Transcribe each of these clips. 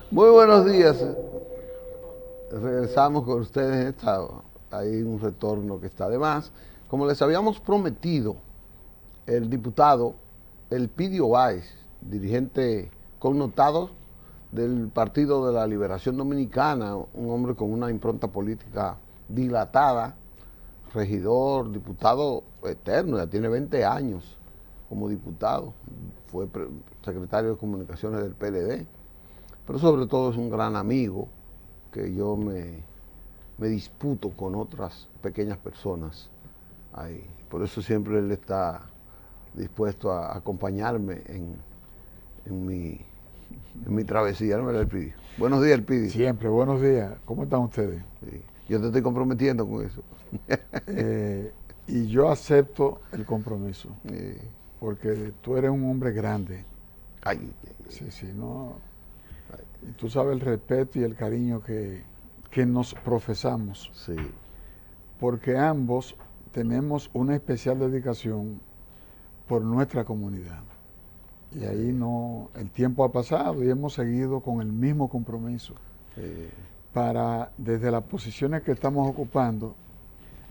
Muy buenos días. Regresamos con ustedes. Hay un retorno que está de más. Como les habíamos prometido, el diputado Elpidio Báez, dirigente connotado del Partido de la Liberación Dominicana, un hombre con una impronta política dilatada, regidor, diputado eterno, ya tiene 20 años como diputado, fue secretario de Comunicaciones del PLD, pero sobre todo es un gran amigo que yo me disputo con otras pequeñas personas ahí. Por eso siempre él está dispuesto a acompañarme en mi travesía. ¿No me la Elpidio? Buenos días, Elpidio. Siempre, buenos días. ¿Cómo están ustedes? Sí. Yo te estoy comprometiendo con eso. Y yo acepto el compromiso, porque tú eres un hombre grande. Ay. Sí, no. Y tú sabes el respeto y el cariño que nos profesamos. Sí. Porque ambos tenemos una especial dedicación por nuestra comunidad. Y ahí no, el tiempo ha pasado y hemos seguido con el mismo compromiso para, desde las posiciones que estamos ocupando,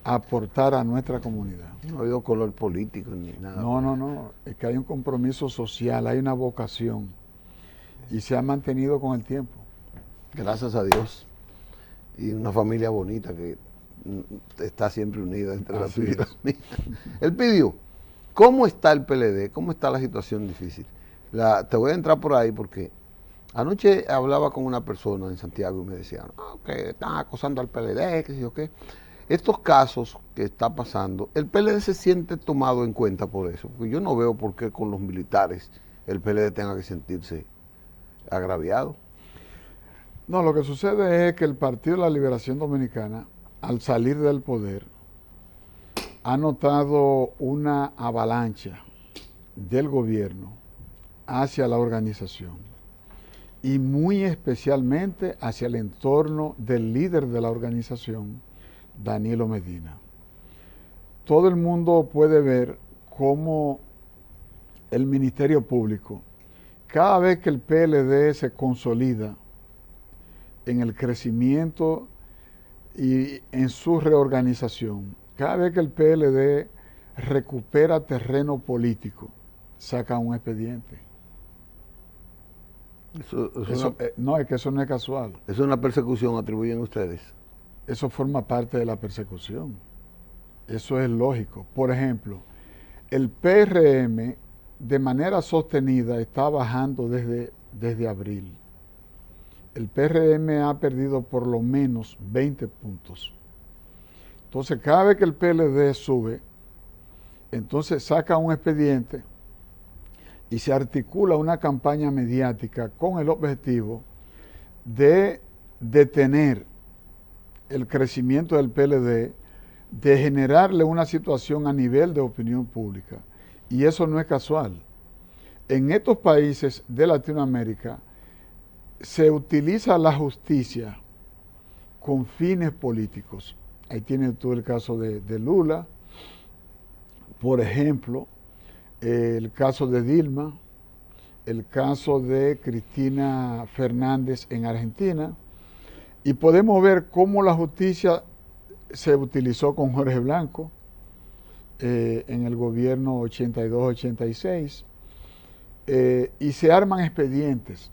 aportar a nuestra comunidad. No ha habido color político ni nada. No, es que hay un compromiso social, hay una vocación y se ha mantenido con el tiempo. Gracias a Dios. Y una familia bonita que está siempre unida entre las vidas. Elpidio, ¿cómo está el PLD? ¿Cómo está la situación difícil? Te voy a entrar por ahí porque anoche hablaba con una persona en Santiago y me decía que están acosando al PLD, que sé yo qué. Estos casos que está pasando, el PLD se siente tomado en cuenta por eso, porque yo no veo por qué con los militares el PLD tenga que sentirse agraviado. No, lo que sucede es que el Partido de la Liberación Dominicana, al salir del poder, ha notado una avalancha del gobierno hacia la organización y muy especialmente hacia el entorno del líder de la organización, Danilo Medina. Todo el mundo puede ver cómo el Ministerio Público, cada vez que el PLD se consolida en el crecimiento y en su reorganización, cada vez que el PLD recupera terreno político, saca un expediente. No, es que eso no es casual. ¿Es una persecución, atribuyen ustedes? Eso forma parte de la persecución. Eso es lógico. Por ejemplo, el PRM de manera sostenida está bajando desde abril. El PRM ha perdido por lo menos 20 puntos. Entonces, cada vez que el PLD sube, entonces saca un expediente y se articula una campaña mediática con el objetivo de detener el crecimiento del PLD, de generarle una situación a nivel de opinión pública. Y eso no es casual. En estos países de Latinoamérica se utiliza la justicia con fines políticos. Ahí tienes tú el caso de Lula, por ejemplo, el caso de Dilma, el caso de Cristina Fernández en Argentina, y podemos ver cómo la justicia se utilizó con Jorge Blanco en el gobierno 82-86, y se arman expedientes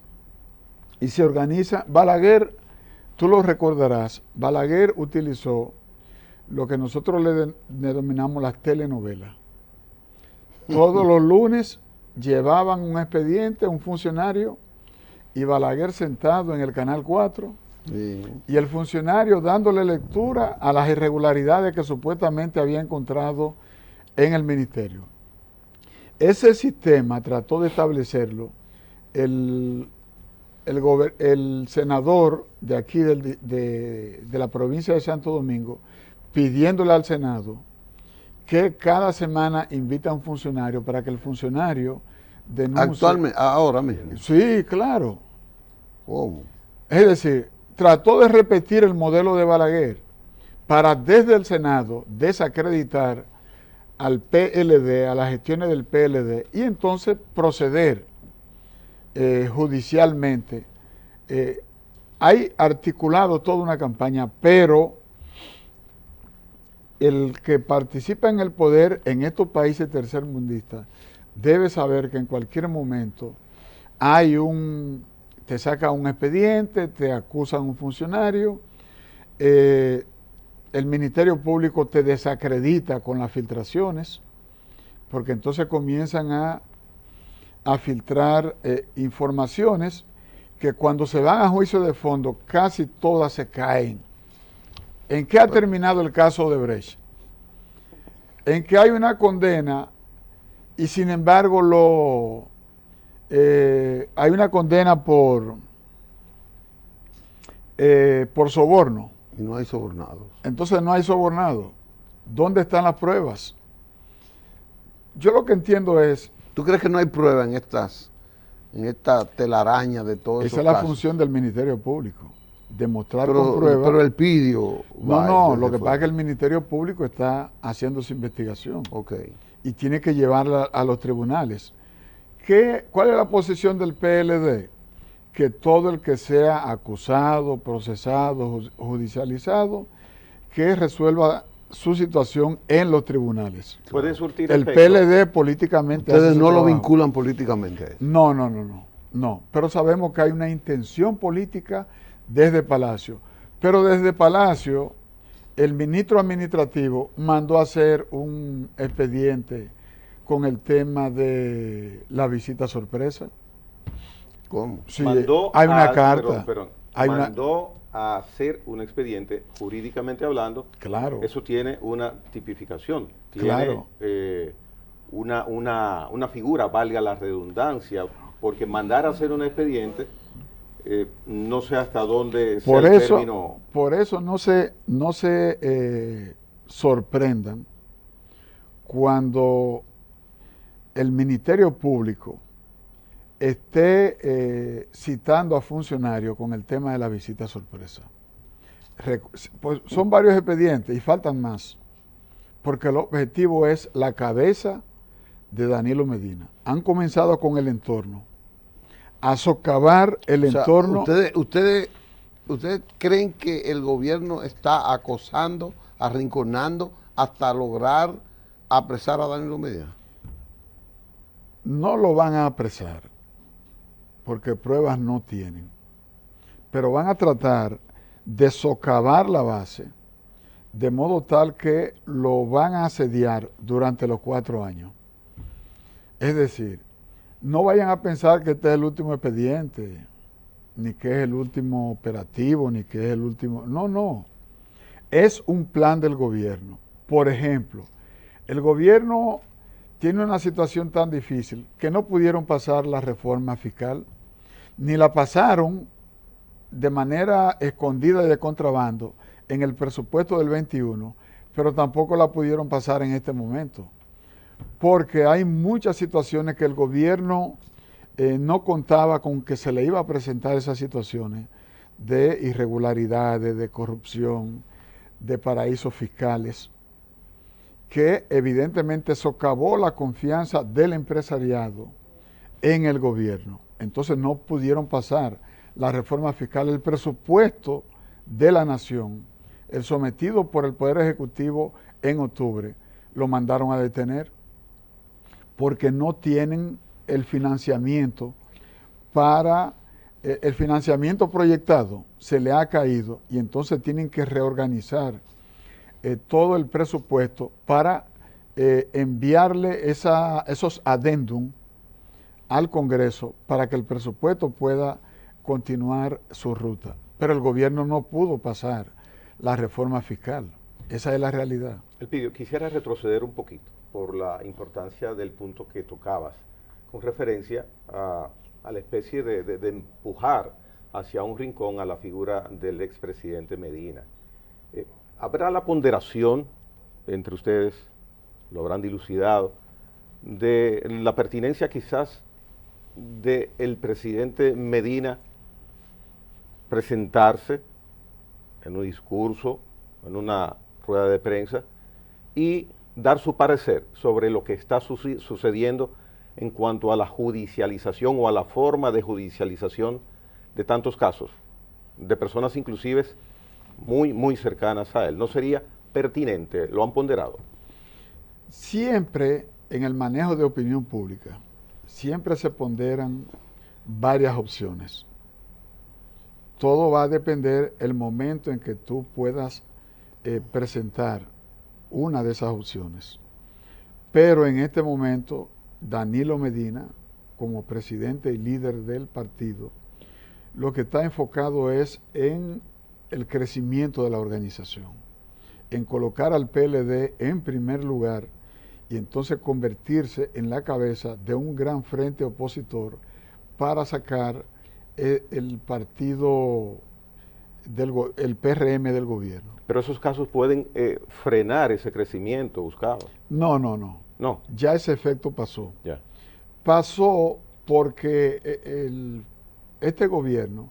y se organiza. Balaguer, tú lo recordarás, Balaguer utilizó lo que nosotros le denominamos las telenovelas. Todos los lunes llevaban un expediente a un funcionario y Balaguer sentado en el Canal 4 y el funcionario dándole lectura a las irregularidades que supuestamente había encontrado en el ministerio. Ese sistema trató de establecerlo el senador de aquí de la provincia de Santo Domingo, pidiéndole al Senado que cada semana invita a un funcionario para que el funcionario denuncia. Actualmente, ahora mismo. Sí, claro. ¿Cómo? Es decir, trató de repetir el modelo de Balaguer para desde el Senado desacreditar al PLD, a las gestiones del PLD, y entonces proceder judicialmente. Hay articulado toda una campaña, pero el que participa en el poder en estos países tercermundistas debe saber que en cualquier momento te saca un expediente, te acusan a un funcionario, el Ministerio Público te desacredita con las filtraciones, porque entonces comienzan a filtrar informaciones que cuando se van a juicio de fondo casi todas se caen. ¿En qué ha terminado el caso de Brecht? En que hay una condena y sin embargo hay una condena por soborno. Y no hay sobornados. Entonces no hay sobornado. ¿Dónde están las pruebas? Yo lo que entiendo es... ¿Tú crees que no hay prueba en esta telaraña de todo eso? Esa es la función del Ministerio Público, demostrar con pruebas. Pero el pidio... No, lo que pasa es que el Ministerio Público está haciendo su investigación. Okay. Y tiene que llevarla a los tribunales. ¿Cuál es la posición del PLD? Que todo el que sea acusado, procesado, judicializado, que resuelva su situación en los tribunales. Puede surtir el efecto. PLD políticamente... Ustedes no lo vinculan políticamente. No. Pero sabemos que hay una intención política desde Palacio. Pero desde Palacio, el ministro administrativo mandó a hacer un expediente con el tema de la visita sorpresa. ¿Cómo? Sí, Mandó hay una carta. Mandó a hacer un expediente, jurídicamente hablando. Claro. Eso tiene una tipificación. Tiene Claro. una figura, valga la redundancia, porque mandar a hacer un expediente, no sé hasta dónde sea el término. Por eso no se sorprendan cuando el Ministerio Público esté citando a funcionarios con el tema de la visita sorpresa. Pues son varios expedientes y faltan más, porque el objetivo es la cabeza de Danilo Medina. Han comenzado con el entorno, a socavar el entorno. ¿Ustedes creen que el gobierno está acosando, arrinconando, hasta lograr apresar a Danilo Medina? No lo van a apresar, porque pruebas no tienen, pero van a tratar de socavar la base, de modo tal que lo van a asediar durante los 4 años. Es decir, no vayan a pensar que este es el último expediente, ni que es el último operativo, ni que es el último... No. Es un plan del gobierno. Por ejemplo, el gobierno tiene una situación tan difícil que no pudieron pasar la reforma fiscal, ni la pasaron de manera escondida y de contrabando en el presupuesto del 21, pero tampoco la pudieron pasar en este momento, porque hay muchas situaciones que el gobierno no contaba con que se le iba a presentar esas situaciones de irregularidades, de corrupción, de paraísos fiscales, que evidentemente socavó la confianza del empresariado en el gobierno. Entonces no pudieron pasar la reforma fiscal, el presupuesto de la nación, el sometido por el Poder Ejecutivo en octubre, lo mandaron a detener porque no tienen el financiamiento el financiamiento proyectado se le ha caído y entonces tienen que reorganizar todo el presupuesto para enviarle esos adendum al Congreso para que el presupuesto pueda continuar su ruta. Pero el gobierno no pudo pasar la reforma fiscal. Esa es la realidad. Elpidio, quisiera retroceder un poquito por la importancia del punto que tocabas, con referencia a la especie de empujar hacia un rincón a la figura del expresidente Medina. ¿Habrá la ponderación entre ustedes, lo habrán dilucidado, de la pertinencia quizás del presidente Medina presentarse en un discurso, en una rueda de prensa y dar su parecer sobre lo que está sucediendo en cuanto a la judicialización o a la forma de judicialización de tantos casos, de personas inclusive muy cercanas a él? ¿No sería pertinente? ¿Lo han ponderado? Siempre en el manejo de opinión pública, siempre se ponderan varias opciones. Todo va a depender el momento en que tú puedas presentar una de esas opciones. Pero en este momento, Danilo Medina, como presidente y líder del partido, lo que está enfocado es en el crecimiento de la organización, en colocar al PLD en primer lugar y entonces convertirse en la cabeza de un gran frente opositor para sacar el partido, el PRM del gobierno. Pero esos casos pueden frenar ese crecimiento buscado. No. No. Ya ese efecto pasó. Ya. Pasó porque este gobierno,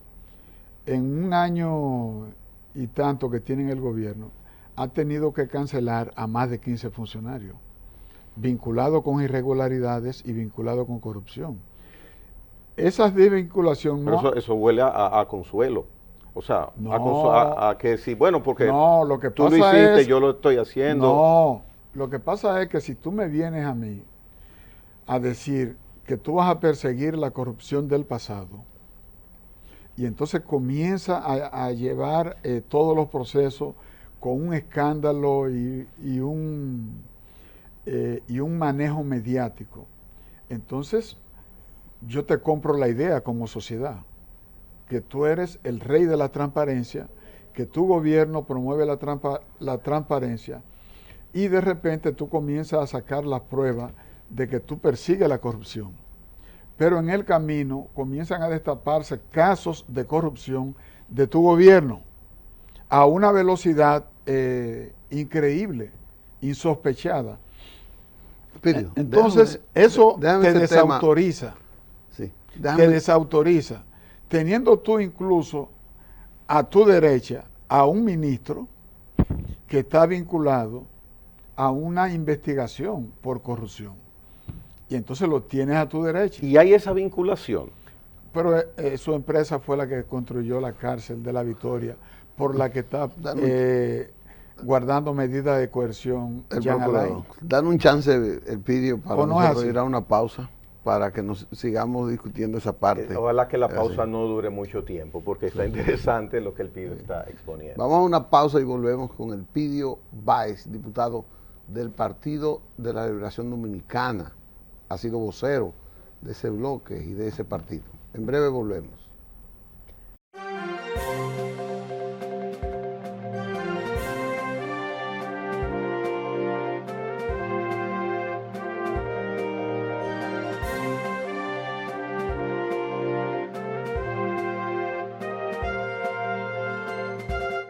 en un año y tanto que tienen el gobierno, ha tenido que cancelar a más de 15 funcionarios, vinculados con irregularidades y vinculados con corrupción. Esas desvinculación Pero no... eso huele a consuelo. O sea, No. a que sí, bueno, porque No, lo que tú lo pasa hiciste, es... yo lo estoy haciendo. No, lo que pasa es que si tú me vienes a mí a decir que tú vas a perseguir la corrupción del pasado y entonces comienza a llevar todos los procesos con un escándalo y un manejo mediático, entonces yo te compro la idea como sociedad, que tú eres el rey de la transparencia, que tu gobierno promueve la transparencia y de repente tú comienzas a sacar las pruebas de que tú persigues la corrupción. Pero en el camino comienzan a destaparse casos de corrupción de tu gobierno a una velocidad increíble, insospechada. Pidio, Entonces, eso te desautoriza. Sí, te desautoriza. Teniendo tú incluso a tu derecha a un ministro que está vinculado a una investigación por corrupción. Y entonces lo tienes a tu derecha. Y hay esa vinculación. Pero su empresa fue la que construyó la cárcel de La Victoria, por la que está guardando medidas de coerción. Dan un chance, el Pidio, para nosotros ir a una pausa, para que nos sigamos discutiendo esa parte. Ojalá que la pausa no dure mucho tiempo, porque está interesante lo que el Pidio está exponiendo. Vamos a una pausa y volvemos con el Pidio Báez, diputado del Partido de la Liberación Dominicana. Ha sido vocero de ese bloque y de ese partido. En breve volvemos.